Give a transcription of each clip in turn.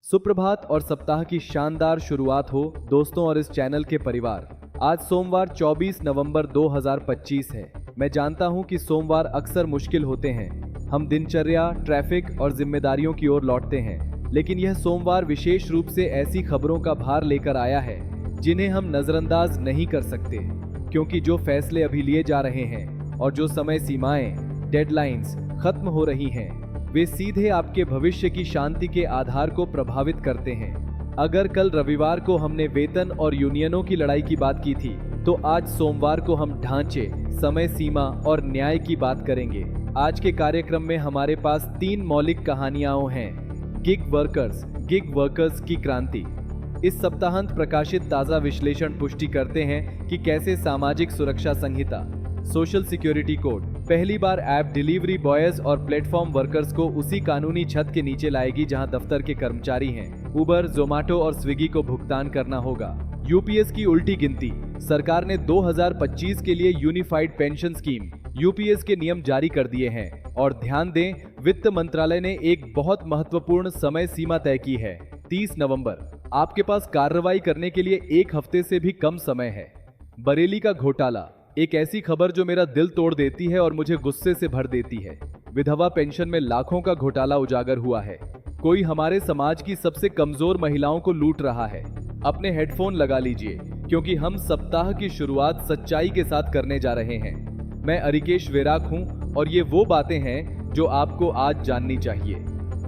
सुप्रभात और सप्ताह की शानदार शुरुआत हो दोस्तों और इस चैनल के परिवार। आज सोमवार 24 नवंबर 2025 है। मैं जानता हूं कि सोमवार अक्सर मुश्किल होते हैं। हम दिनचर्या, ट्रैफिक और जिम्मेदारियों की ओर लौटते हैं, लेकिन यह सोमवार विशेष रूप से ऐसी खबरों का भार लेकर आया है जिन्हें हम नजरअंदाज नहीं कर सकते, क्योंकि जो फैसले अभी लिए जा रहे हैं और जो समय सीमाएं, डेडलाइंस खत्म हो रही हैं, वे सीधे आपके भविष्य की शांति के आधार को प्रभावित करते हैं। अगर कल रविवार को हमने वेतन और यूनियनों की लड़ाई की बात की थी, तो आज सोमवार को हम ढांचे, समय सीमा और न्याय की बात करेंगे। आज के कार्यक्रम में हमारे पास 3 मौलिक कहानियां हैं। गिग वर्कर्स की क्रांति। इस सप्ताहांत प्रकाशित ताजा विश्लेषण पुष्टि करते हैं कि कैसे सामाजिक सुरक्षा संहिता, सोशल सिक्योरिटी कोड पहली बार ऐप डिलीवरी बॉयज और प्लेटफॉर्म वर्कर्स को उसी कानूनी छत के नीचे लाएगी जहां दफ्तर के कर्मचारी हैं। उबर, जोमैटो और स्विगी को भुगतान करना होगा। यूपीएस की उल्टी गिनती। सरकार ने 2025 के लिए यूनिफाइड पेंशन स्कीम यूपीएस के नियम जारी कर दिए हैं। और ध्यान दें, वित्त मंत्रालय ने एक बहुत महत्वपूर्ण समय सीमा तय की है, 30 नवंबर। आपके पास कार्रवाई करने के लिए 1 हफ्ते से भी कम समय है। बरेली का घोटाला, एक ऐसी खबर जो मेरा दिल तोड़ देती है और मुझे गुस्से से भर देती है। विधवा पेंशन में लाखों का घोटाला उजागर हुआ है। कोई हमारे समाज की सबसे कमजोर महिलाओं को लूट रहा है। अपने हेडफोन लगा लीजिए, क्योंकि हम सप्ताह की शुरुआत सच्चाई के साथ करने जा रहे हैं। मैं अरिकेश वेराक हूं और ये वो बातें हैं जो आपको आज जाननी चाहिए।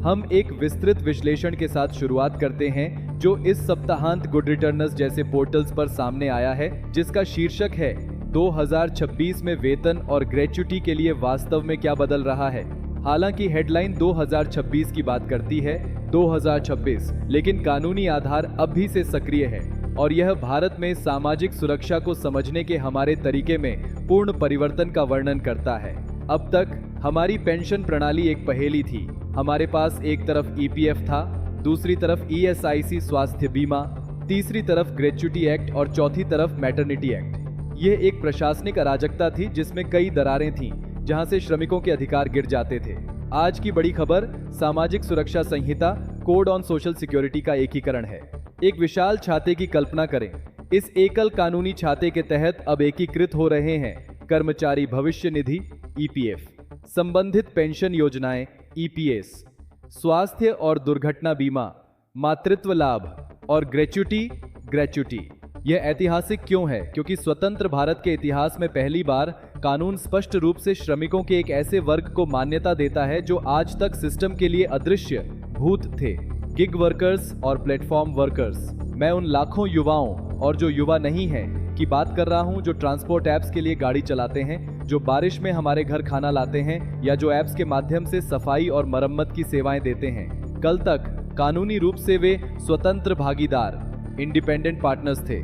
हम एक विस्तृत विश्लेषण के साथ शुरुआत करते हैं जो इस सप्ताहांत गुड रिटर्नर्स जैसे पोर्टल्स पर सामने आया है, जिसका शीर्षक है 2026 में वेतन और ग्रेच्युटी के लिए वास्तव में क्या बदल रहा है। हालांकि हेडलाइन 2026 की बात करती है, 2026, लेकिन कानूनी आधार अब भी से सक्रिय है और यह भारत में सामाजिक सुरक्षा को समझने के हमारे तरीके में पूर्ण परिवर्तन का वर्णन करता है। अब तक हमारी पेंशन प्रणाली एक पहेली थी। हमारे पास एक तरफ ईपीएफ था, दूसरी तरफ ईएसआईसी स्वास्थ्य बीमा, तीसरी तरफ ग्रेच्युटी एक्ट और चौथी तरफ मैटरनिटी एक्ट। यह एक प्रशासनिक अराजकता थी जिसमें कई दरारें थीं, जहां से श्रमिकों के अधिकार गिर जाते थे। आज की बड़ी खबर सामाजिक सुरक्षा संहिता, कोड ऑन सोशल सिक्योरिटी का एकीकरण है। एक विशाल छाते की कल्पना करें। इस एकल कानूनी छाते के तहत अब एकीकृत हो रहे हैं कर्मचारी भविष्य निधि ईपीएफ, संबंधित पेंशन योजनाएं ईपीएस, स्वास्थ्य और दुर्घटना बीमा, मातृत्व लाभ और ग्रेच्युटी। यह ऐतिहासिक क्यों है? क्योंकि स्वतंत्र भारत के इतिहास में पहली बार कानून स्पष्ट रूप से श्रमिकों के एक ऐसे वर्ग को मान्यता देता है जो आज तक सिस्टम के लिए अदृश्य भूत थे, गिग वर्कर्स और प्लेटफॉर्म वर्कर्स। मैं उन लाखों युवाओं और जो युवा नहीं हैं की बात कर रहा हूं जो ट्रांसपोर्ट ऐप्स के लिए गाड़ी चलाते हैं, जो बारिश में हमारे घर खाना लाते हैं या जो ऐप्स के माध्यम से सफाई और मरम्मत की सेवाएं देते हैं। कल तक कानूनी रूप से वे स्वतंत्र भागीदार, इंडिपेंडेंट पार्टनर्स थे।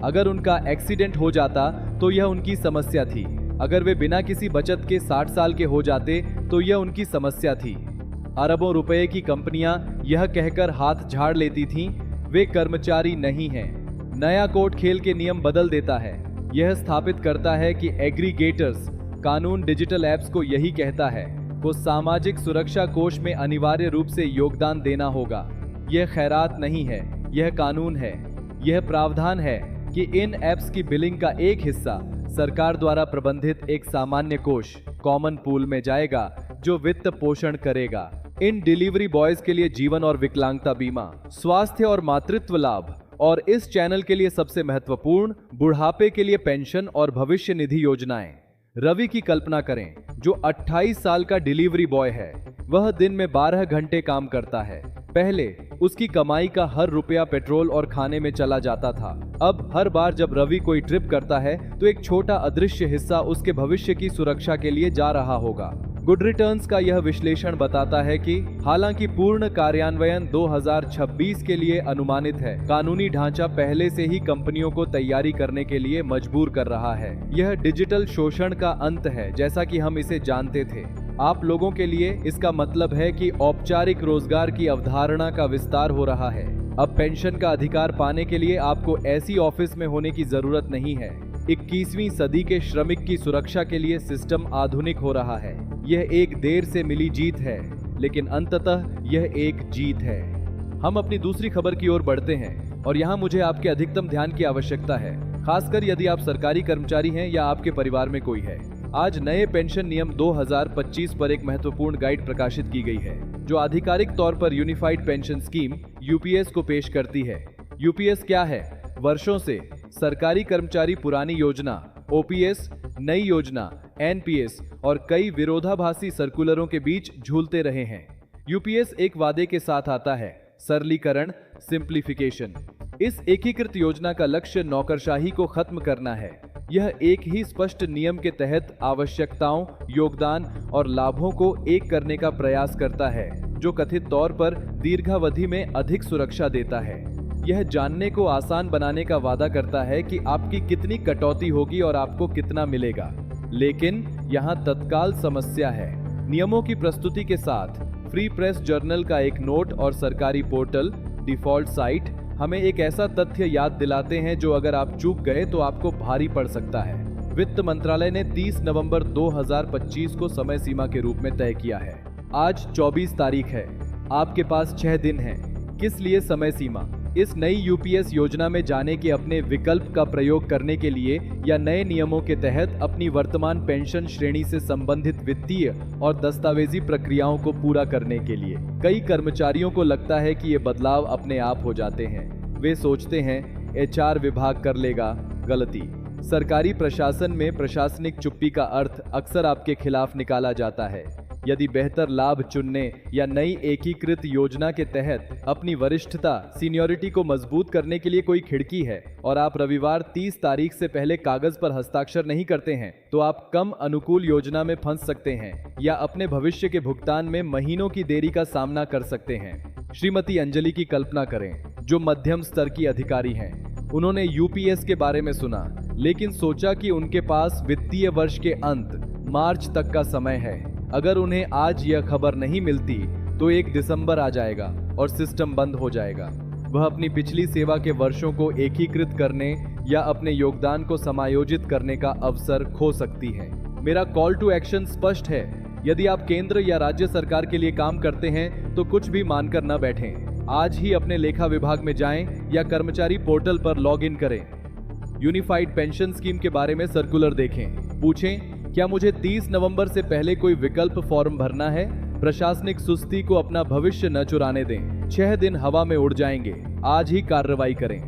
अगर उनका एक्सीडेंट हो जाता तो यह उनकी समस्या थी। अगर वे बिना किसी बचत के 60 साल के हो जाते तो यह उनकी समस्या थी। अरबों रुपए की कंपनियां यह कहकर हाथ झाड़ लेती थीं, वे कर्मचारी नहीं हैं। नया कोर्ट खेल के नियम बदल देता है। यह स्थापित करता है कि एग्रीगेटर्स, कानून डिजिटल ऐप्स को यही कहता है, वो सामाजिक सुरक्षा कोष में अनिवार्य रूप से योगदान देना होगा। यह खैरात नहीं है, यह कानून है। यह प्रावधान है कि इन ऐप्स की बिलिंग का एक हिस्सा सरकार द्वारा प्रबंधित एक सामान्य कोष, कॉमन पूल में जाएगा, जो वित्त पोषण करेगा। इन डिलीवरी बॉयज के लिए जीवन और विकलांगता बीमा, स्वास्थ्य और मातृत्व लाभ, और इस चैनल के लिए सबसे महत्वपूर्ण, बुढ़ापे के लिए पेंशन और भविष्य निधि योजनाएं। रवि की कल्पना करें, जो 28 साल का डिलीवरी बॉय है। वह दिन में 12 घंटे काम करता है। पहले उसकी कमाई का हर रुपया पेट्रोल और खाने में चला जाता था। अब हर बार जब रवि कोई ट्रिप करता है तो एक छोटा अदृश्य हिस्सा उसके भविष्य की सुरक्षा के लिए जा रहा होगा। गुड रिटर्न्स का यह विश्लेषण बताता है कि हालांकि पूर्ण कार्यान्वयन 2026 के लिए अनुमानित है, कानूनी ढांचा पहले से ही कंपनियों को तैयारी करने के लिए मजबूर कर रहा है। यह डिजिटल शोषण का अंत है, जैसा कि हम इसे जानते थे। आप लोगों के लिए इसका मतलब है कि औपचारिक रोजगार की अवधारणा का विस्तार हो रहा है। अब पेंशन का अधिकार पाने के लिए आपको ऐसी ऑफिस में होने की जरूरत नहीं है। 21वीं सदी के श्रमिक की सुरक्षा के लिए सिस्टम आधुनिक हो रहा है। यह एक देर से मिली जीत है, लेकिन अंततः यह एक जीत है। हम अपनी दूसरी खबर की ओर बढ़ते हैं और यहाँ मुझे आपके अधिकतम ध्यान की आवश्यकता है, खासकर यदि आप सरकारी कर्मचारी हैं या आपके परिवार में कोई है। आज नए पेंशन नियम 2025 पर एक महत्वपूर्ण गाइड प्रकाशित की गई है, जो आधिकारिक तौर पर यूनिफाइड पेंशन स्कीम यूपीएस को पेश करती है। यूपीएस क्या है? वर्षों से सरकारी कर्मचारी पुरानी योजना ओपीएस, नई योजना एनपीएस और कई विरोधाभासी सर्कुलरों के बीच झूलते रहे हैं। यूपीएस एक वादे के साथ आता है, सरलीकरण, सिंप्लीफिकेशन। इस एकीकृत योजना का लक्ष्य नौकरशाही को खत्म करना है। यह एक ही स्पष्ट नियम के तहत आवश्यकताओं, योगदान और लाभों को एक करने का प्रयास करता है, जो कथित तौर पर दीर्घावधि में अधिक सुरक्षा देता है। यह जानने को आसान बनाने का वादा करता है कि आपकी कितनी कटौती होगी और आपको कितना मिलेगा। लेकिन यहाँ तत्काल समस्या है। नियमों की प्रस्तुति के साथ फ्री प्रेस जर्नल का एक नोट और सरकारी पोर्टल, डिफॉल्ट साइट हमें एक ऐसा तथ्य याद दिलाते हैं जो अगर आप चूक गए तो आपको भारी पड़ सकता है। वित्त मंत्रालय ने 30 नवंबर 2025 को समय सीमा के रूप में तय किया है। आज 24 तारीख है। आपके पास 6 दिन हैं। किस लिए समय सीमा? इस नई यूपीएस योजना में जाने के अपने विकल्प का प्रयोग करने के लिए या नए नियमों के तहत अपनी वर्तमान पेंशन श्रेणी से संबंधित वित्तीय और दस्तावेजी प्रक्रियाओं को पूरा करने के लिए। कई कर्मचारियों को लगता है कि ये बदलाव अपने आप हो जाते हैं। वे सोचते हैं एचआर विभाग कर लेगा। गलती। सरकारी प्रशासन में प्रशासनिक चुप्पी का अर्थ अक्सर आपके खिलाफ निकाला जाता है। यदि बेहतर लाभ चुनने या नई एकीकृत योजना के तहत अपनी वरिष्ठता, सीनियरिटी को मजबूत करने के लिए कोई खिड़की है और आप रविवार 30 तारीख से पहले कागज पर हस्ताक्षर नहीं करते हैं, तो आप कम अनुकूल योजना में फंस सकते हैं या अपने भविष्य के भुगतान में महीनों की देरी का सामना कर सकते हैं। श्रीमती अंजलि की कल्पना करें, जो मध्यम स्तर की अधिकारी हैं। उन्होंने यूपीएस के बारे में सुना, लेकिन सोचा कि उनके पास वित्तीय वर्ष के अंत मार्च तक का समय है। अगर उन्हें आज यह खबर नहीं मिलती तो 1 दिसंबर आ जाएगा और सिस्टम बंद हो जाएगा। वह अपनी पिछली सेवा के वर्षों को एकीकृत करने या अपने योगदान को समायोजित करने का अवसर खो सकती है। मेरा कॉल टू एक्शन स्पष्ट है। यदि आप केंद्र या राज्य सरकार के लिए काम करते हैं तो कुछ भी मानकर न बैठें। आज ही अपने लेखा विभाग में जाएं या कर्मचारी पोर्टल पर लॉग इन करें। यूनिफाइड पेंशन स्कीम के बारे में सर्कुलर देखें। पूछें, क्या मुझे 30 नवंबर से पहले कोई विकल्प फॉर्म भरना है? प्रशासनिक सुस्ती को अपना भविष्य न चुराने दें। 6 दिन हवा में उड़ जाएंगे। आज ही कार्रवाई करें।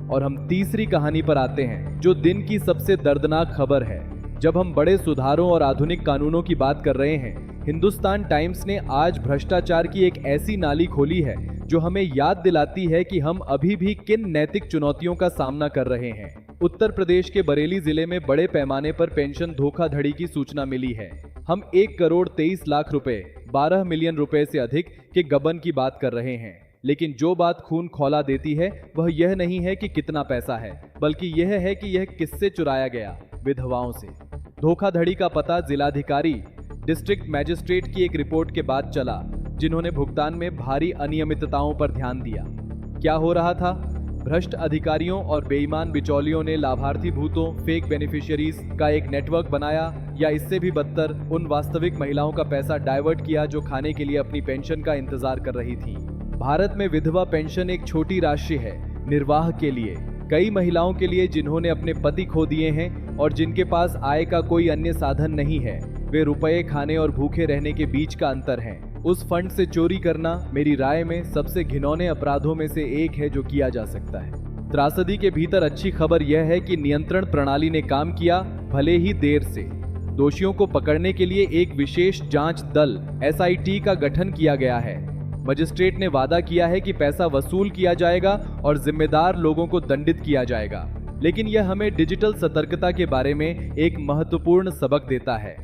और हम तीसरी कहानी पर आते हैं, जो दिन की सबसे दर्दनाक खबर है। जब हम बड़े सुधारों और आधुनिक कानूनों की बात कर रहे हैं, हिंदुस्तान टाइम्स ने आज भ्रष्टाचार की एक ऐसी नाली खोली है जो हमें याद दिलाती है कि हम अभी भी किन नैतिक चुनौतियों का सामना कर रहे हैं। उत्तर प्रदेश के बरेली जिले में बड़े पैमाने पर पेंशन धोखाधड़ी की सूचना मिली है। हम 1 करोड़ 23 लाख रुपए, 12 मिलियन रुपए से अधिक के गबन की बात कर रहे हैं। लेकिन जो बात खून खौला देती है वह यह नहीं है कि कितना पैसा है, बल्कि यह है कि यह किससे चुराया गया। विधवाओं से। धोखाधड़ी का पता जिलाधिकारी, डिस्ट्रिक्ट मैजिस्ट्रेट की एक रिपोर्ट के बाद चला, जिन्होंने भुगतान में भारी अनियमितताओं पर ध्यान दिया। क्या हो रहा था? भ्रष्ट अधिकारियों और बेईमान बिचौलियों ने लाभार्थी भूतों, फेक बेनिफिशियरीज का एक नेटवर्क बनाया, या इससे भी बदतर उन वास्तविक महिलाओं का पैसा डाइवर्ट किया जो खाने के लिए अपनी पेंशन का इंतजार कर रही थी। भारत में विधवा पेंशन एक छोटी राशि है निर्वाह के लिए। कई महिलाओं के लिए जिन्होंने अपने पति खो दिए हैं और जिनके पास आय का कोई अन्य साधन नहीं है। वे रुपए खाने और भूखे रहने के बीच का अंतर है। उस फंड से चोरी करना मेरी राय में सबसे घिनौने अपराधों में से एक है जो किया जा सकता है। त्रासदी के भीतर अच्छी खबर यह है कि नियंत्रण प्रणाली ने काम किया, भले ही देर से। दोषियों को पकड़ने के लिए एक विशेष जांच दल SIT का गठन किया गया है। मजिस्ट्रेट ने वादा किया है कि पैसा वसूल किया जाएगा और जिम्मेदार लोगों को दंडित किया जाएगा। लेकिन यह हमें डिजिटल सतर्कता के बारे में एक महत्वपूर्ण सबक देता है।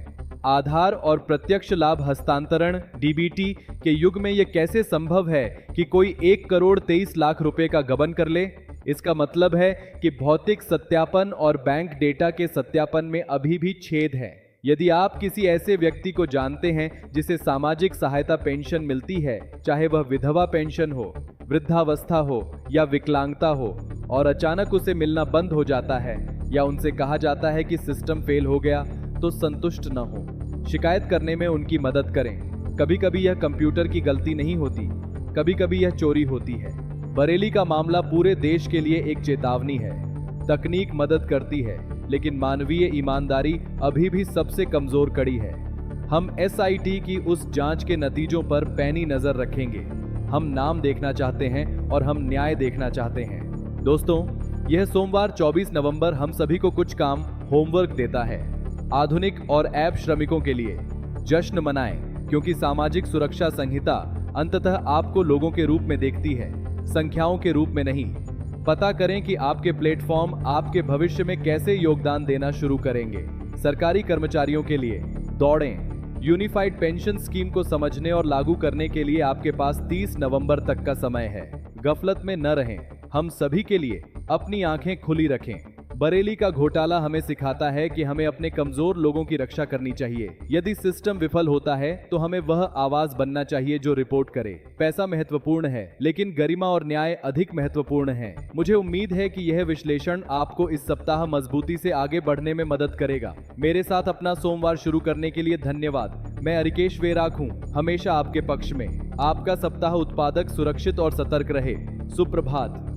आधार और प्रत्यक्ष लाभ हस्तांतरण DBT के युग में यह कैसे संभव है कि कोई 1 करोड़ 23 लाख रुपए का गबन कर ले? इसका मतलब है कि भौतिक सत्यापन और बैंक डेटा के सत्यापन में अभी भी छेद है। यदि आप किसी ऐसे व्यक्ति को जानते हैं जिसे सामाजिक सहायता पेंशन मिलती है, चाहे वह विधवा पेंशन हो, वृद्धावस्था हो या विकलांगता हो, और अचानक उसे मिलना बंद हो जाता है या उनसे कहा जाता है कि सिस्टम फेल हो गया, तो संतुष्ट न हो। शिकायत करने में उनकी मदद करें। कभी कभी यह कंप्यूटर की गलती नहीं होती, कभी कभी यह चोरी होती है। बरेली का मामला पूरे देश के लिए एक चेतावनी है। तकनीक मदद करती है, लेकिन मानवीय ईमानदारी अभी भी सबसे कमजोर कड़ी है। हम SIT की उस जांच के नतीजों पर पैनी नजर रखेंगे। हम नाम देखना चाहते हैं और हम न्याय देखना चाहते हैं। दोस्तों, यह सोमवार 24 नवंबर हम सभी को कुछ काम होमवर्क देता है। आधुनिक और ऐप श्रमिकों के लिए जश्न मनाएं, क्योंकि सामाजिक सुरक्षा संहिता अंततः आपको लोगों के रूप में देखती है, संख्याओं के रूप में नहीं। पता करें कि आपके प्लेटफॉर्म आपके भविष्य में कैसे योगदान देना शुरू करेंगे। सरकारी कर्मचारियों के लिए दौड़ें। यूनिफाइड पेंशन स्कीम को समझने और लागू करने के लिए आपके पास 30 नवंबर तक का समय है। गफलत में न रहें। हम सभी के लिए अपनी आंखें खुली रखें। बरेली का घोटाला हमें सिखाता है कि हमें अपने कमजोर लोगों की रक्षा करनी चाहिए। यदि सिस्टम विफल होता है तो हमें वह आवाज बनना चाहिए जो रिपोर्ट करे। पैसा महत्वपूर्ण है, लेकिन गरिमा और न्याय अधिक महत्वपूर्ण है। मुझे उम्मीद है कि यह विश्लेषण आपको इस सप्ताह मजबूती से आगे बढ़ने में मदद करेगा। मेरे साथ अपना सोमवार शुरू करने के लिए धन्यवाद। मैं अरिकेश वेराक हूँ, हमेशा आपके पक्ष में। आपका सप्ताह उत्पादक, सुरक्षित और सतर्क रहे। सुप्रभात।